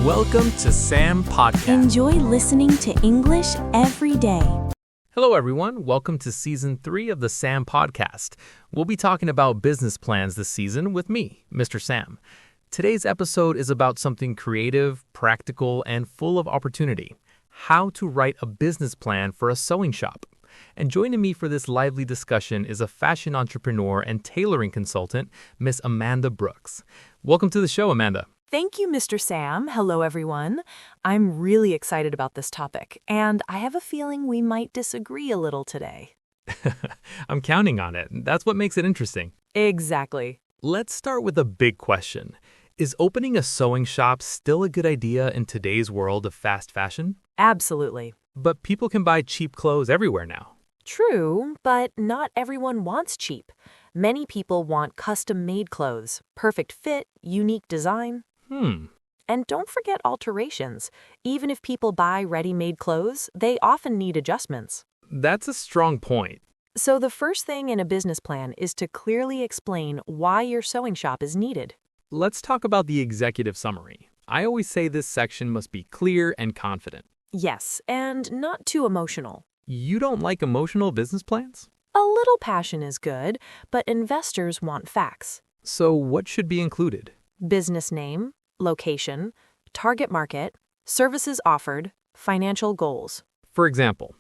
Welcome to Sam Podcast. Enjoy listening to English every day. Hello, everyone. Welcome to Season 3 of the Sam Podcast. We'll be talking about business plans this season with me, Mr. Sam. Today's episode is about something creative, practical, and full of opportunity: how to write a business plan for a sewing shop. And joining me for this lively discussion is a fashion entrepreneur and tailoring consultant, Miss Amanda Brooks. Welcome to the show, Amanda. Thank you, Mr. Sam. Hello, everyone. I'm really excited about this topic, and I have a feeling we might disagree a little today. I'm counting on it. That's what makes it interesting. Exactly. Let's start with a big question. Is opening a sewing shop still a good idea in today's world of fast fashion? Absolutely. But people can buy cheap clothes everywhere now. True, but not everyone wants cheap. Many people want custom-made clothes, perfect fit, unique design. And don't forget alterations. Even if people buy ready-made clothes, they often need adjustments. That's a strong point. So the first thing in a business plan is to clearly explain why your sewing shop is needed. Let's talk about the executive summary. I always say this section must be clear and confident. Yes, and not too emotional. You don't like emotional business plans? A little passion is good, but investors want facts. So what should be included? Business name, location, target market, services offered, financial goals. For example,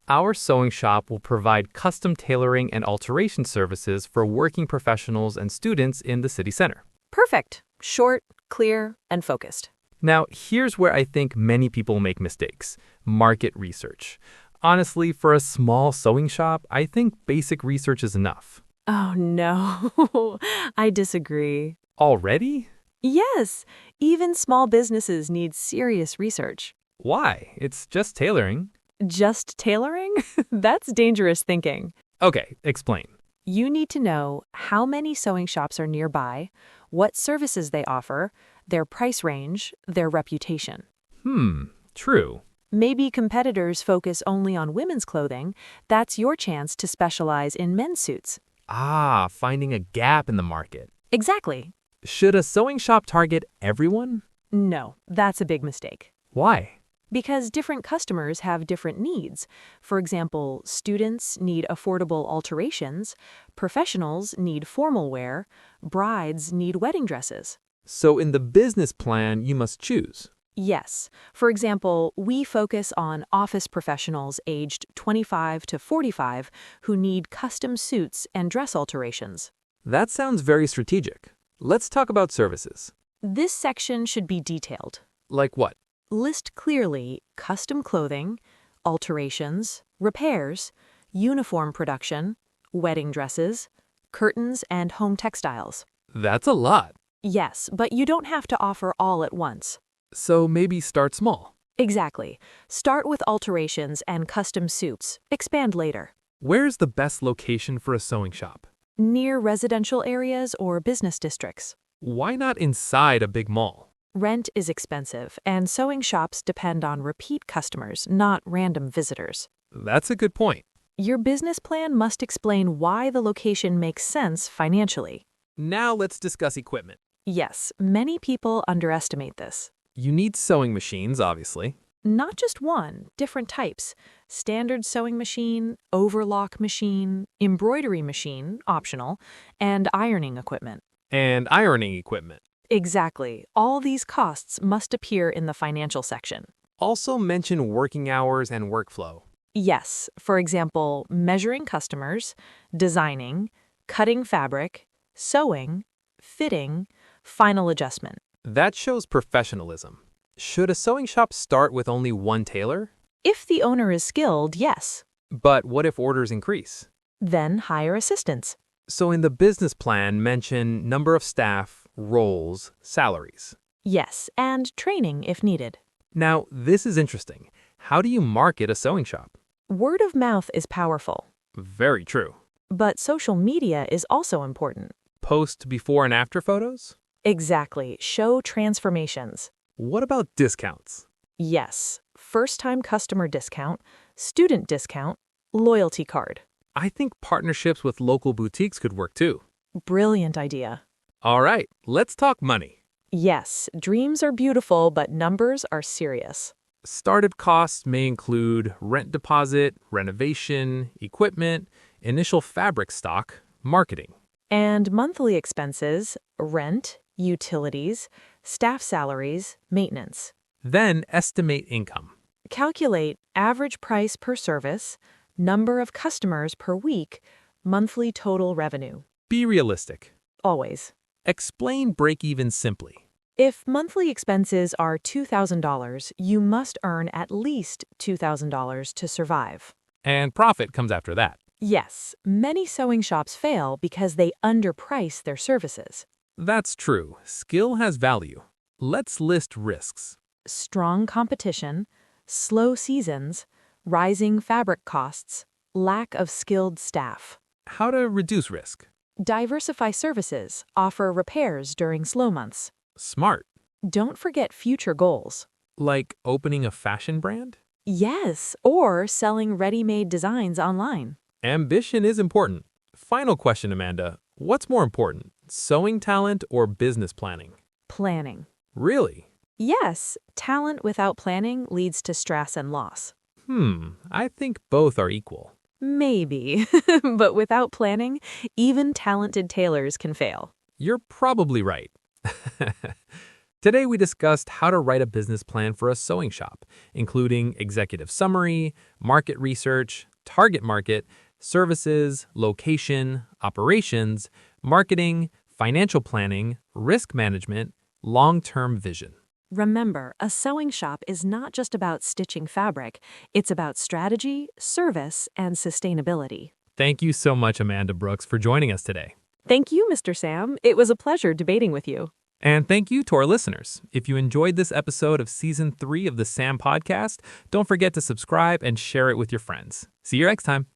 our sewing shop will provide custom tailoring and alteration services for working professionals and students in the city center. Perfect. Short, clear, and focused. Now, here's where I think many people make mistakes: market research. Honestly, for a small sewing shop, I think basic research is enough. Oh, no. I disagree. Already? Yes, even small businesses need serious research. Why? It's just tailoring. Just tailoring? That's dangerous thinking. Okay, explain. You need to know how many sewing shops are nearby, what services they offer, their price range, their reputation. True. Maybe competitors focus only on women's clothing. That's your chance to specialize in men's suits. Finding a gap in the market. Exactly. Should a sewing shop target everyone? No, that's a big mistake. Why? Because different customers have different needs. For example, students need affordable alterations, professionals need formal wear, brides need wedding dresses. So in the business plan, you must choose. Yes. For example, we focus on office professionals aged 25 to 45 who need custom suits and dress alterations. That sounds very strategic. Let's talk about services. This section should be detailed. Like what? List clearly custom clothing, alterations, repairs, uniform production, wedding dresses, curtains, and home textiles. That's a lot. Yes, but you don't have to offer all at once. So maybe start small. Exactly. Start with alterations and custom suits. Expand later. Where's the best location for a sewing shop? Near residential areas or business districts. Why not inside a big mall? Rent is expensive, and sewing shops depend on repeat customers, not random visitors. That's a good point. Your business plan must explain why the location makes sense financially. Now let's discuss equipment. Yes, many people underestimate this. You need sewing machines, obviously. Not just one, different types. Standard sewing machine, overlock machine, embroidery machine, optional, and ironing equipment. And ironing equipment. Exactly. All these costs must appear in the financial section. Also mention working hours and workflow. Yes, for example, measuring customers, designing, cutting fabric, sewing, fitting, final adjustment. That shows professionalism. Should a sewing shop start with only one tailor? If the owner is skilled, yes. But what if orders increase? Then hire assistants. So in the business plan, mention number of staff, roles, salaries. Yes, and training if needed. Now, this is interesting. How do you market a sewing shop? Word of mouth is powerful. Very true. But social media is also important. Post before and after photos? Exactly. Show transformations. What about discounts? Yes. First-time customer discount, student discount, loyalty card. I think partnerships with local boutiques could work too. Brilliant idea. All right, let's talk money. Yes, dreams are beautiful, but numbers are serious. Startup costs may include rent deposit, renovation, equipment, initial fabric stock, marketing. And monthly expenses, rent, utilities, staff salaries, maintenance. Then estimate income. Calculate average price per service, number of customers per week, monthly total revenue. Be realistic. Always. Explain break-even simply. If monthly expenses are $2,000, you must earn at least $2,000 to survive. And profit comes after that. Yes, many sewing shops fail because they underprice their services. That's true. Skill has value. Let's list risks. Strong competition, slow seasons, rising fabric costs, lack of skilled staff. How to reduce risk. Diversify services, offer repairs during slow months. Smart. Don't forget future goals. Like opening a fashion brand? Yes, or selling ready-made designs online. Ambition is important. Final question, Amanda. What's more important, sewing talent or business planning? Planning. Really? Yes, talent without planning leads to stress and loss. I think both are equal. Maybe, but without planning, even talented tailors can fail. You're probably right. Today we discussed how to write a business plan for a sewing shop, including executive summary, market research, target market, services, location, operations, marketing, financial planning, risk management, long-term vision. Remember, a sewing shop is not just about stitching fabric. It's about strategy, service, and sustainability. Thank you so much, Amanda Brooks, for joining us today. Thank you, Mr. Sam. It was a pleasure debating with you. And thank you to our listeners. If you enjoyed this episode of Season 3 of the SAM Podcast, don't forget to subscribe and share it with your friends. See you next time.